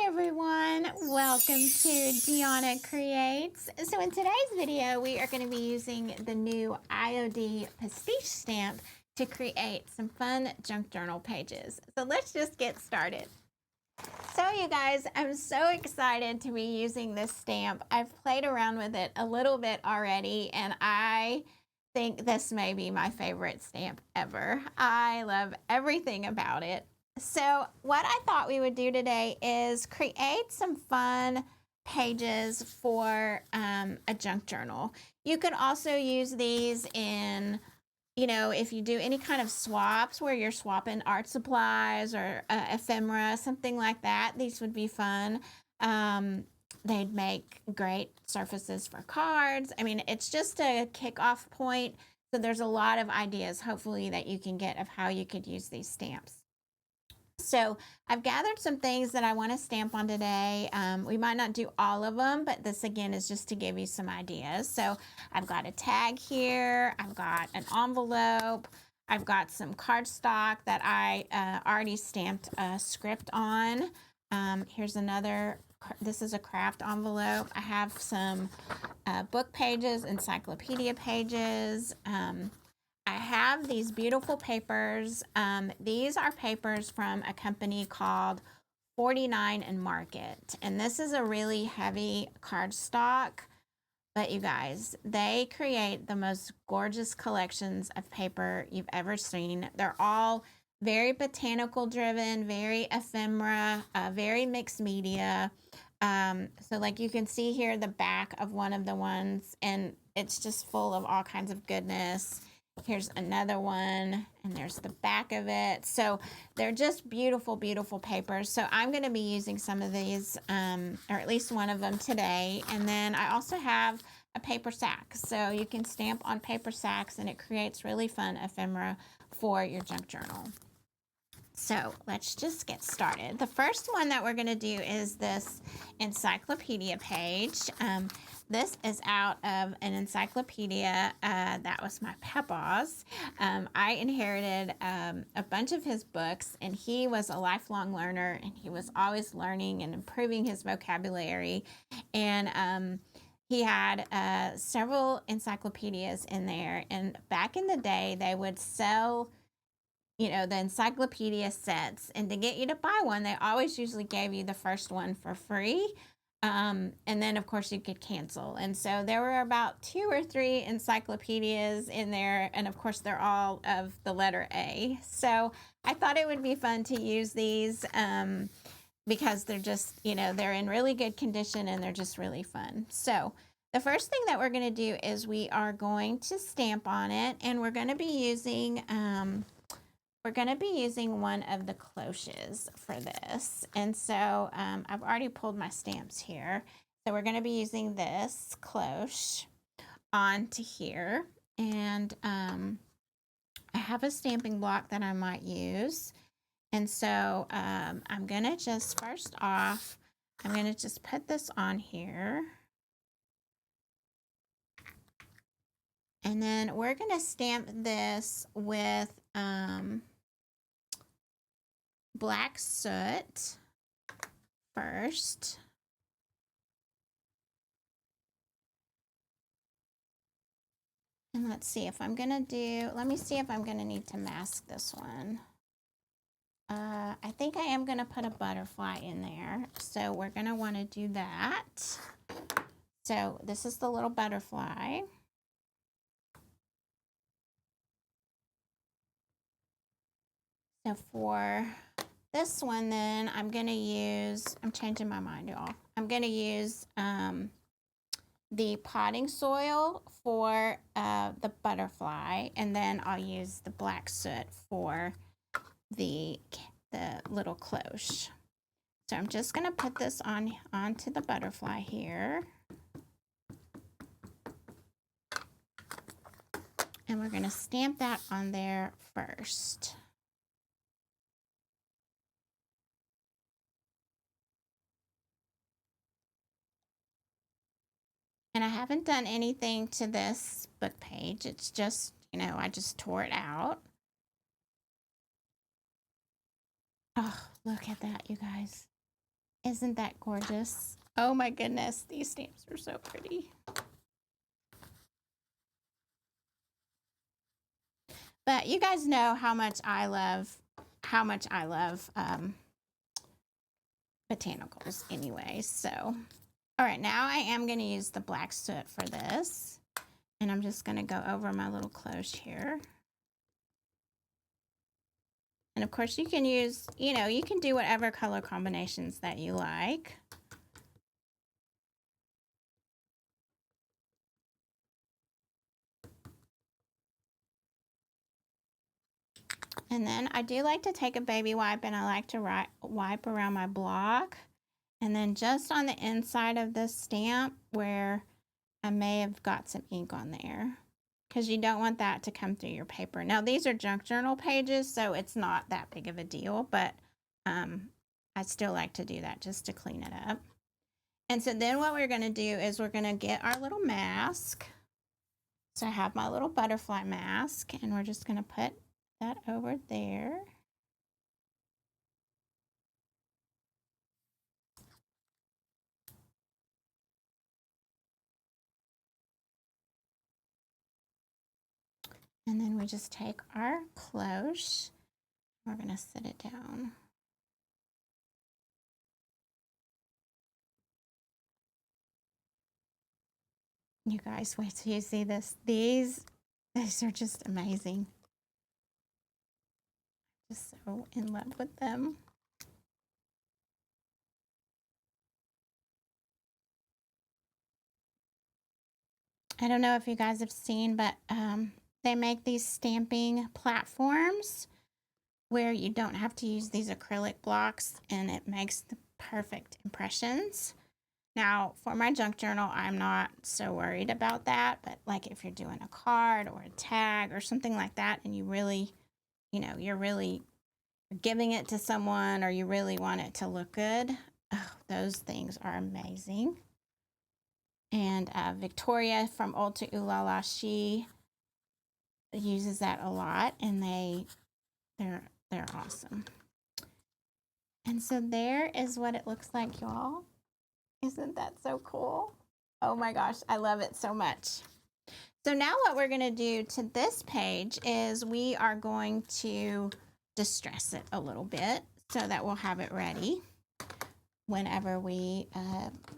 everyone, welcome to Deanna Creates. So in today's video, we are going to be using the new IOD Pastiche stamp to create some fun junk journal pages. So let's just get started. So you guys, I'm so excited to be using this stamp. I've played around with it a little bit already, and I think this may be my favorite stamp ever. I love everything about it. So what I thought we would do today is create some fun pages for a junk journal. You could also use these in, if you do any kind of swaps where you're swapping art supplies or ephemera, something like that, these would be fun. They'd make great surfaces for cards. I mean, it's just a kickoff point. So there's a lot of ideas, hopefully, that you can get of how you could use these stamps. So I've gathered some things that I want to stamp on today. We might not do all of them, but this again is just to give you some ideas. So I've got a tag here. I've got an envelope. I've got some cardstock that I already stamped a script on. Here's another. This is a craft envelope. I have some book pages, encyclopedia pages. I have these beautiful papers. These are papers from a company called 49 and Market. And this is a really heavy cardstock. But you guys, they create the most gorgeous collections of paper you've ever seen. They're all very botanical driven, very ephemera, very mixed media. So like you can see here the back of one of the ones, and it's just full of all kinds of goodness. Here's another one, and there's the back of it. So they're just beautiful, beautiful papers. So I'm going to be using some of these, or at least one of them today. And then I also have a paper sack. So you can stamp on paper sacks, and it creates really fun ephemera for your junk journal. So let's just get started. The first one that we're going to do is this encyclopedia page. This is out of an encyclopedia that was my papa's. I inherited a bunch of his books, and he was a lifelong learner, and he was always learning and improving his vocabulary. And he had several encyclopedias in there, and back in the day, they would sell the encyclopedia sets, and to get you to buy one, they always usually gave you the first one for free. And then of course you could cancel. And so there were about 2 or 3 encyclopedias in there. And of course they're all of the letter A. So I thought it would be fun to use these because they're just, they're in really good condition, and they're just really fun. So the first thing that we're going to do is we are going to stamp on it, and we're going to be using one of the cloches for this. And so I've already pulled my stamps here. So we're going to be using this cloche onto here. And I have a stamping block that I might use. And so I'm going to just, first off, I'm going to just put this on here. And then we're going to stamp this with black soot first. And let's see if I'm going to let me see if I'm going to need to mask this one. I think I am going to put a butterfly in there. So we're going to want to do that. So this is the little butterfly. So for this one, then I'm going to use, I'm changing my mind, y'all. I'm going to use the potting soil for the butterfly, and then I'll use the black soot for the little cloche. So I'm just going to put this onto the butterfly here. And we're going to stamp that on there first. And I haven't done anything to this book page. It's just, I just tore it out. Oh, look at that, you guys. Isn't that gorgeous? Oh my goodness, these stamps are so pretty. But you guys know how much I love botanicals anyway. So, all right, now I am going to use the black soot for this. And I'm just going to go over my little cloche here. And of course you can use, you can do whatever color combinations that you like. And then I do like to take a baby wipe and I like to wipe around my block. And then just on the inside of this stamp where I may have got some ink on there, because you don't want that to come through your paper. Now these are junk journal pages, so it's not that big of a deal, but I still like to do that just to clean it up. And so then what we're going to do is we're going to get our little mask. So I have my little butterfly mask, and we're just going to put that over there. And then we just take our cloche, we're going to set it down. You guys, wait till you see this. These are just amazing. Just so in love with them. I don't know if you guys have seen, but they make these stamping platforms where you don't have to use these acrylic blocks, and it makes the perfect impressions. Now, for my junk journal, I'm not so worried about that, but like if you're doing a card or a tag or something like that, and you really, you're really giving it to someone or you really want it to look good, oh, those things are amazing. And Victoria from Old to Ooh La La, she uses that a lot, and they're awesome. And so there is what it looks like, y'all. Isn't that so cool? Oh my gosh, I love it so much. So now what we're going to do to this page is we are going to distress it a little bit so that we'll have it ready whenever we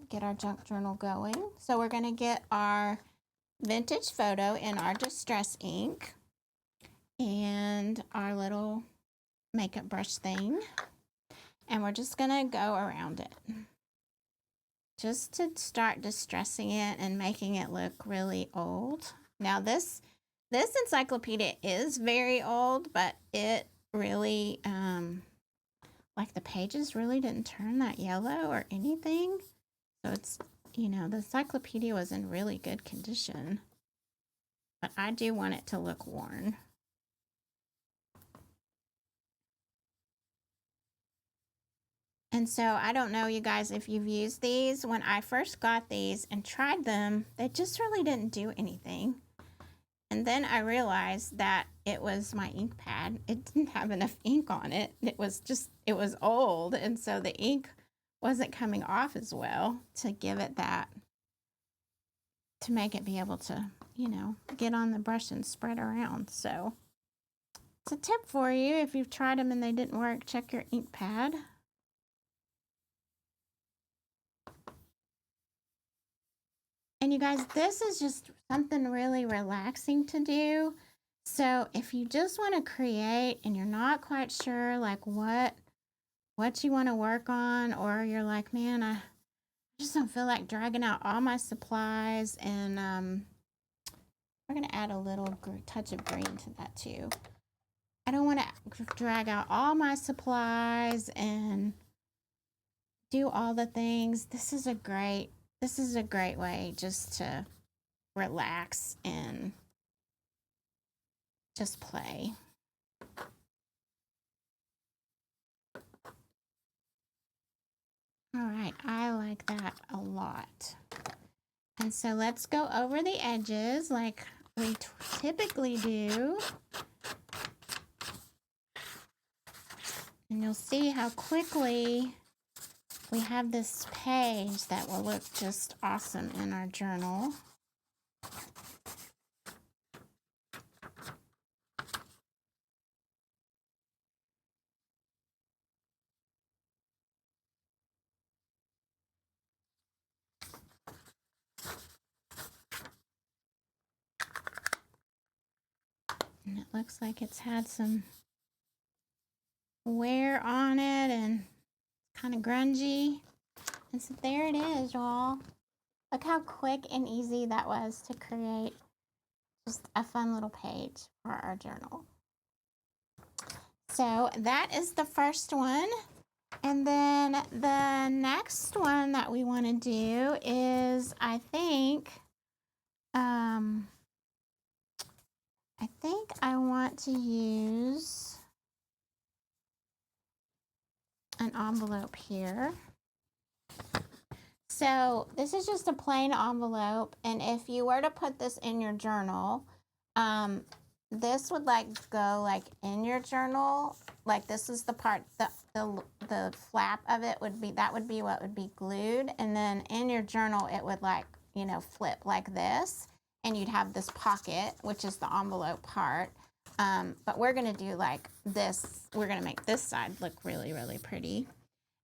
get our junk journal going. So we're going to get our vintage photo in our distress ink and our little makeup brush thing. And we're just going to go around it just to start distressing it and making it look really old. Now this encyclopedia is very old, but it really, like the pages really didn't turn that yellow or anything. So it's, the encyclopedia was in really good condition, but I do want it to look worn. And so I don't know, you guys, if you've used these. When I first got these and tried them, they just really didn't do anything. And then I realized that it was my ink pad. It didn't have enough ink on it. It was old. And so the ink wasn't coming off as well to give it that, to make it be able to, get on the brush and spread around. So it's a tip for you. If you've tried them and they didn't work, check your ink pad. And you guys, this is just something really relaxing to do. So if you just want to create and you're not quite sure like what you want to work on, or you're like, man, I just don't feel like dragging out all my supplies, and we're going to add a little touch of green to that too. I don't want to drag out all my supplies and do all the things. This is a great way just to relax and just play. All right, I like that a lot. And so let's go over the edges like we typically do. And you'll see how quickly we have this page that will look just awesome in our journal. And it looks like it's had some wear on it and kind of grungy. And so there it is, y'all. Look how quick and easy that was to create just a fun little page for our journal. So that is the first one. And then the next one that we want to do is, I think I want to use an envelope here. So this is just a plain envelope, and if you were to put this in your journal, this would like go like in your journal. Like this is the part, the flap of it would be, that would be what would be glued, and then in your journal it would like, you know, flip like this, and you'd have this pocket, which is the envelope part. But we're gonna do like this. We're gonna make this side look really, really pretty.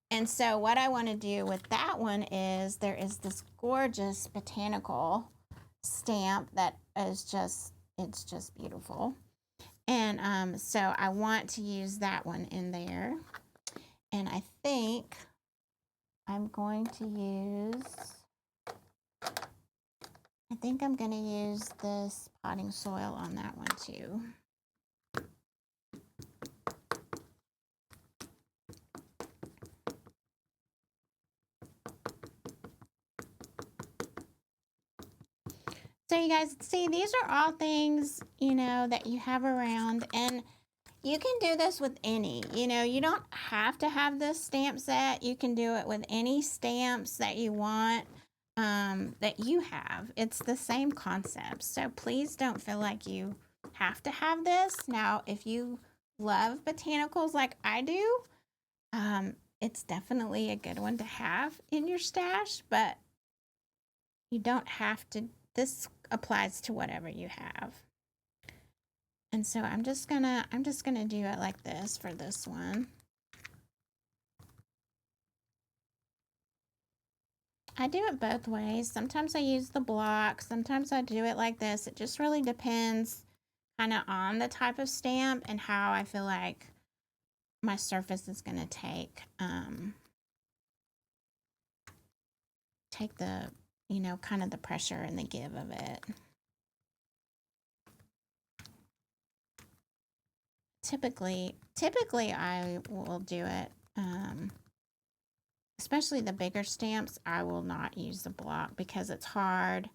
And so what I want to do with that one is there is this gorgeous botanical stamp that is just, it's just beautiful. And so I want to use that one in there. And I think I'm going to use, this potting soil on that one too. So you guys see, these are all things, you know, that you have around, and you can do this with any, you know, you don't have to have this stamp set. You can do it with any stamps that you want, that you have. It's the same concept. So please don't feel like you have to have this. Now, if you love botanicals like I do, it's definitely a good one to have in your stash, but you don't have to. This applies to whatever you have. And so I'm just gonna do it like this for this one. I do it both ways. Sometimes I use the block, sometimes I do it like this. It just really depends kind of on the type of stamp and how I feel like my surface is gonna take the, you know, kind of the pressure and the give of it. Typically I will do it, especially the bigger stamps, I will not use the block because it's hard.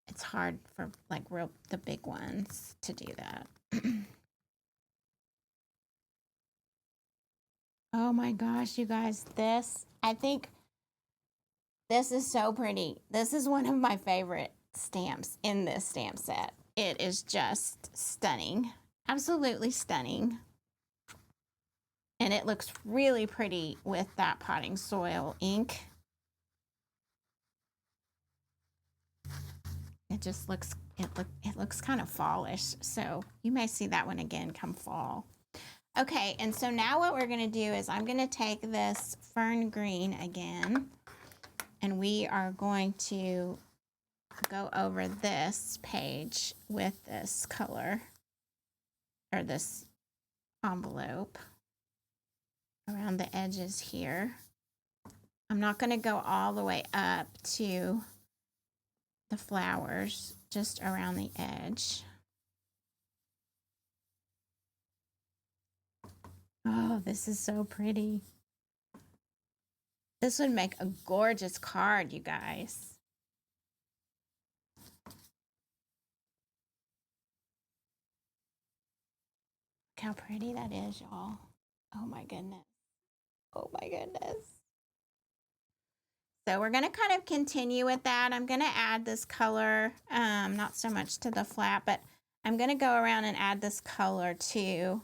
It's hard for like the big ones to do that. Oh my gosh, you guys, I think this is so pretty. This is one of my favorite stamps in this stamp set. It is just stunning. Absolutely stunning. And it looks really pretty with that potting soil ink. It just looks, it looks kind of fallish. So you may see that one again come fall. Okay, and so now what we're gonna do is I'm gonna take this fern green again, and we are going to go over this page with this color, or this envelope around the edges here. I'm not gonna go all the way up to the flowers, just around the edge. Oh, this is so pretty. This would make a gorgeous card, you guys. Look how pretty that is, y'all. Oh my goodness. Oh my goodness. So we're gonna kind of continue with that. I'm gonna add this color, not so much to the flap, but I'm gonna go around and add this color too,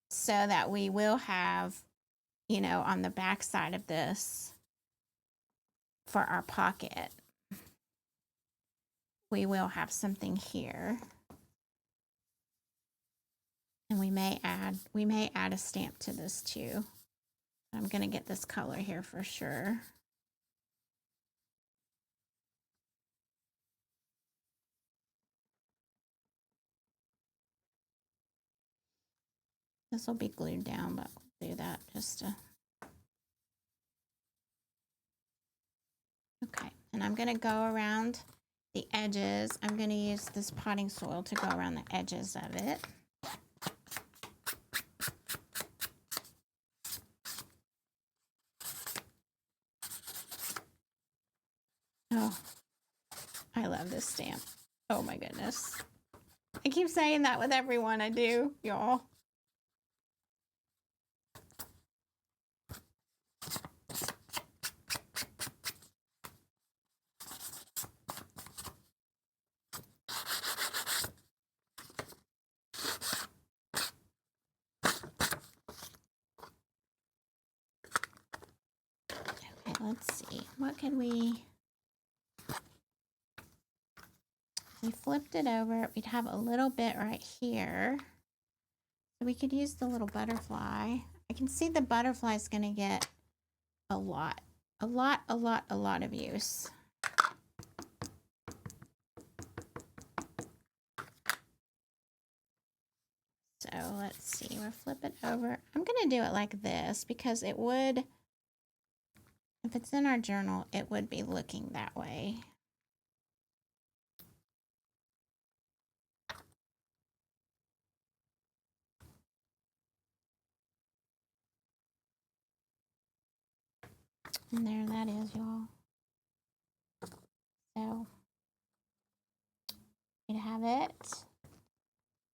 so that we will have you know, on the back side of this for our pocket. We will have something here. And we may add a stamp to this too. I'm going to get this color here for sure. This will be glued down, but we'll do that just to... Okay, and I'm going to go around the edges. I'm going to use this potting soil to go around the edges of it. Oh, I love this stamp. Oh my goodness. I keep saying that with everyone I do, y'all. Okay, let's see. What could we... We flipped it over, we'd have a little bit right here. So we could use the little butterfly. I can see the butterfly is going to get a lot of use. So let's see, we'll flip it over. I'm going to do it like this because it would, if it's in our journal, it would be looking that way. And there that is, y'all. So we'd have it.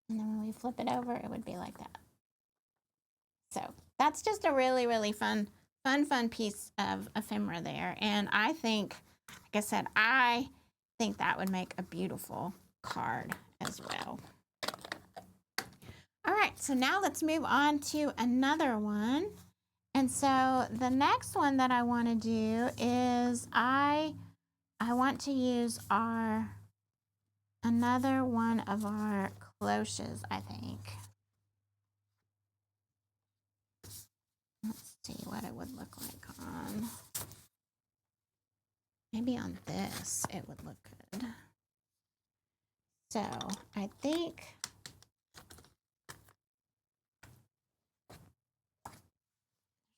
And then when we flip it over, it would be like that. So that's just a really fun piece of ephemera there. And I think, like I said, I think that would make a beautiful card as well. All right, so now let's move on to another one. And so the next one that I want to do is I want to use another one of our cloches, I think. Let's see what it would look like on, maybe on this it would look good. So I think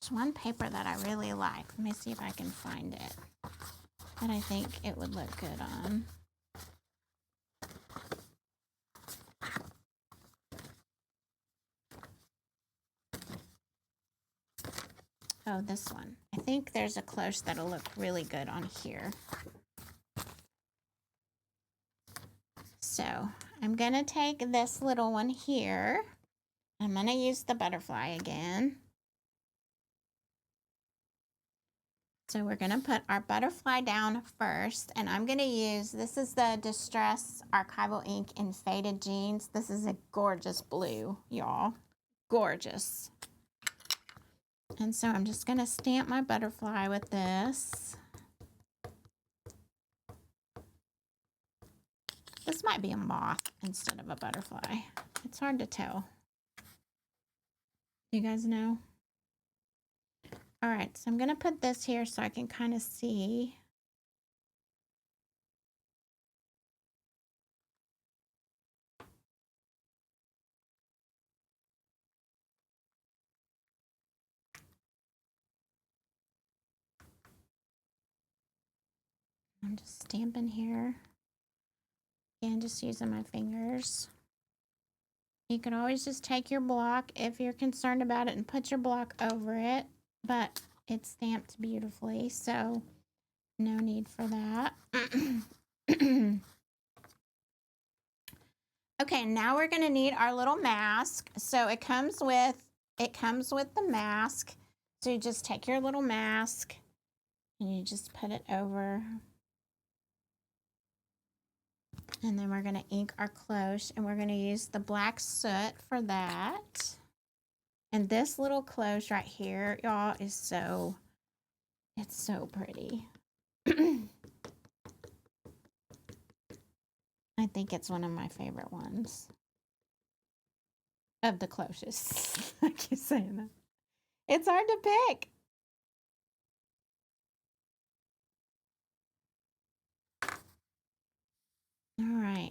there's one paper that I really like. Let me see if I can find it that I think it would look good on. Oh, this one. I think there's a cloche that'll look really good on here. So I'm going to take this little one here. I'm going to use the butterfly again. So we're going to put our butterfly down first, and I'm going to use, this is the Distress Archival Ink in Faded Jeans. This is a gorgeous blue, y'all. Gorgeous. And so I'm just going to stamp my butterfly with this. This might be a moth instead of a butterfly. It's hard to tell. You guys know? All right, so I'm going to put this here so I can kind of see. I'm just stamping here. And just using my fingers. You can always just take your block if you're concerned about it and put your block over it, but it's stamped beautifully, so no need for that. Okay, now we're gonna need our little mask. So it comes with the mask. So you just take your little mask and you just put it over. And then we're going to ink our cloche, and we're going to use the black soot for that. And this little close right here, y'all, is so, it's so pretty. I think it's one of my favorite ones of the cloches. I keep saying that. It's hard to pick. All right.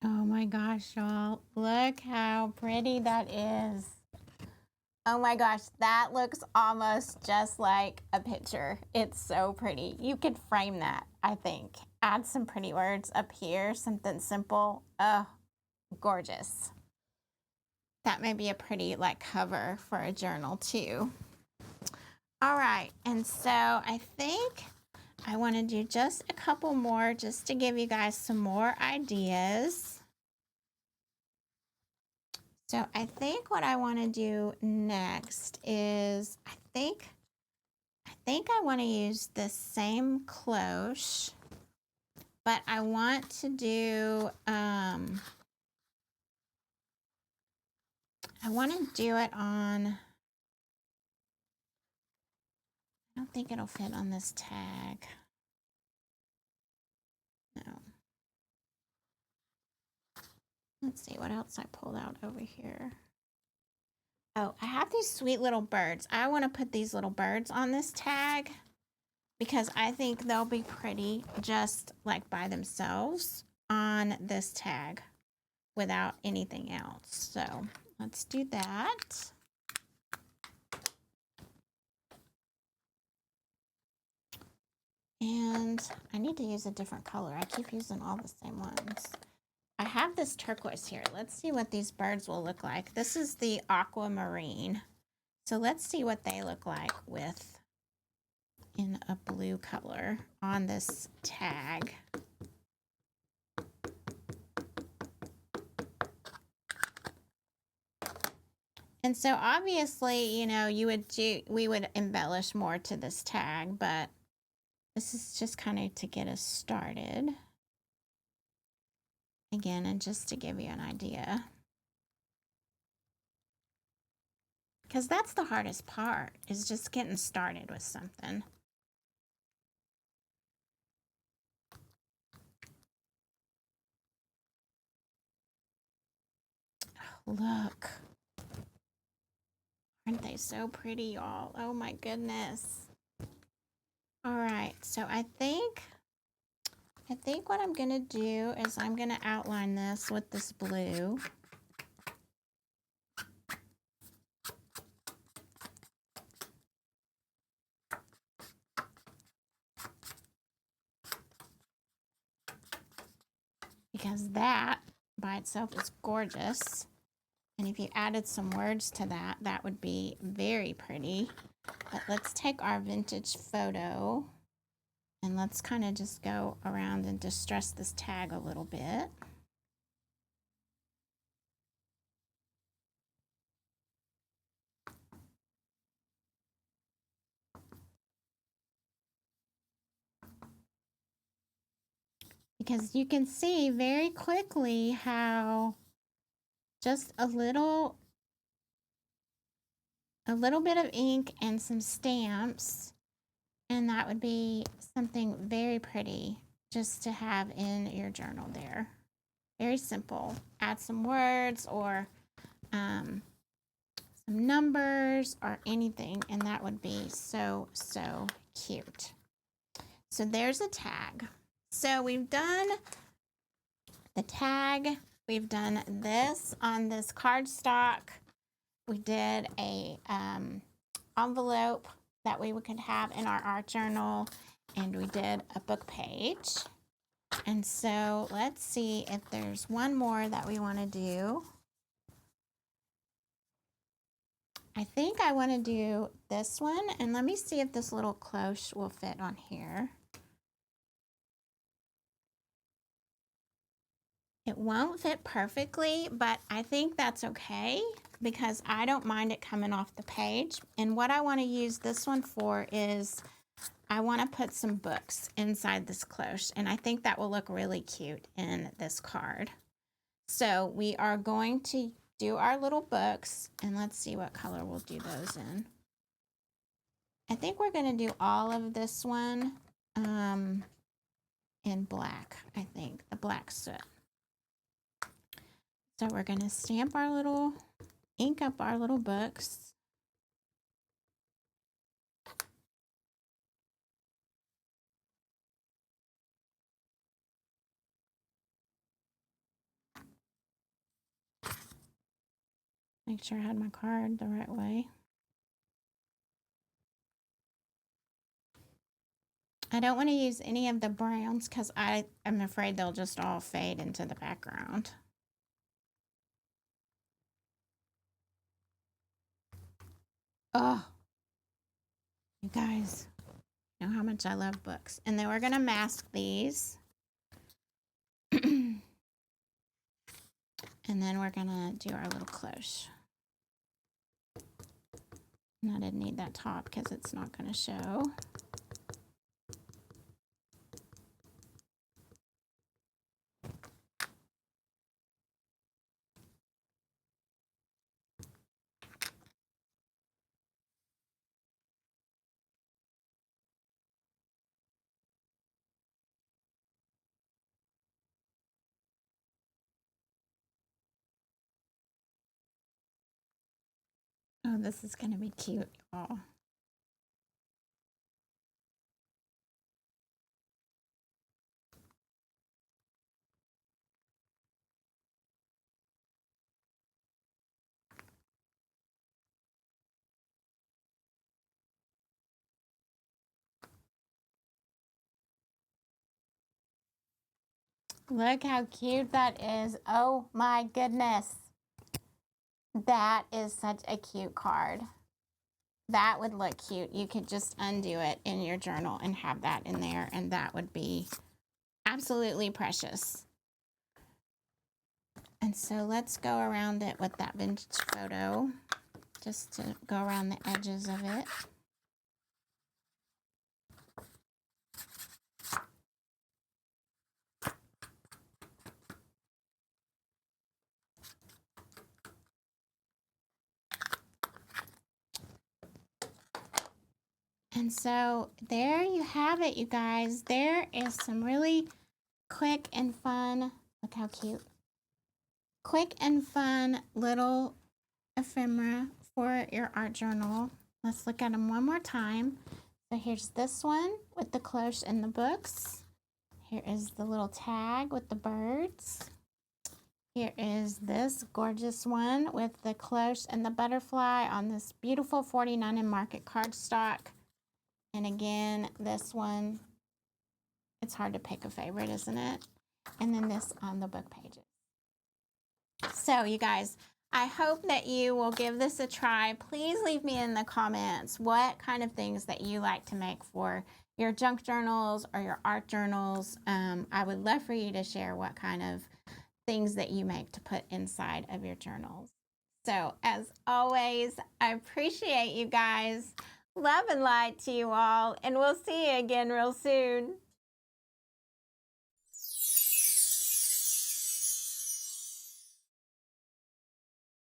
Oh my gosh, y'all. Look how pretty that is. Oh my gosh, that looks almost just like a picture. It's so pretty. You could frame that, I think. Add some pretty words up here, something simple. Oh, gorgeous. That may be a pretty like cover for a journal too. All right, and so I think I want to do just a couple more just to give you guys some more ideas. So I think what I want to do next is I think I want to use the same cloche, but I want to do I want to do it on, I don't think it'll fit on this tag. No. Let's see what else I pulled out over here. Oh, I have these sweet little birds. I want to put these little birds on this tag because I think they'll be pretty just like by themselves on this tag without anything else. So let's do that. And I need to use a different color. I keep using all the same ones. I have this turquoise here. Let's see what these birds will look like. This is the aquamarine. So let's see what they look like with in a blue color on this tag. And so obviously, you know, we would embellish more to this tag, but this is just kind of to get us started. Again, and just to give you an idea. Because that's the hardest part, is just getting started with something. Oh, look. Aren't they so pretty, y'all? Oh my goodness. All right, so I think what I'm gonna do is I'm gonna outline this with this blue. Because that by itself is gorgeous. And if you added some words to that, that would be very pretty. But let's take our vintage photo and let's kind of just go around and distress this tag a little bit. Because you can see very quickly how just a little bit of ink and some stamps, and that would be something very pretty just to have in your journal there. Very simple. Add some words or some numbers or anything, and that would be so, so cute. So there's a tag. So we've done the tag. We've done this on this cardstock. We did a envelope that we could have in our art journal, and we did a book page. And so let's see if there's one more that we want to do. I think I want to do this one, and let me see if this little cloche will fit on here. It won't fit perfectly, but I think that's okay because I don't mind it coming off the page. And what I want to use this one for is I want to put some books inside this cloche, and I think that will look really cute in this card. So we are going to do our little books, and let's see what color we'll do those in. I think we're going to do all of this one in black, I think, the black soot. So we're going to stamp our little, ink up our little books. Make sure I had my card the right way. I don't want to use any of the browns because I'm afraid they'll just all fade into the background. Oh, you guys know how much I love books. And then we're going to mask these. And then we're going to do our little cloche. And I didn't need that top because it's not going to show. Oh, this is going to be cute, y'all. Look how cute that is. Oh my goodness. That is such a cute card. That would look cute. You could just undo it in your journal and have that in there, and that would be absolutely precious. And so let's go around it with that vintage photo, just to go around the edges of it. And so there you have it, you guys. There is some really quick and fun, look how cute, quick and fun little ephemera for your art journal. Let's look at them one more time. So here's this one with the cloche and the books. Here is the little tag with the birds. Here is this gorgeous one with the cloche and the butterfly on this beautiful 49 in market cardstock. And again, this one, it's hard to pick a favorite, isn't it? And then this on the book pages. So you guys, I hope that you will give this a try. Please leave me in the comments what kind of things that you like to make for your junk journals or your art journals. I would love for you to share what kind of things that you make to put inside of your journals. So as always, I appreciate you guys. Love and light to you all, and we'll see you again real soon.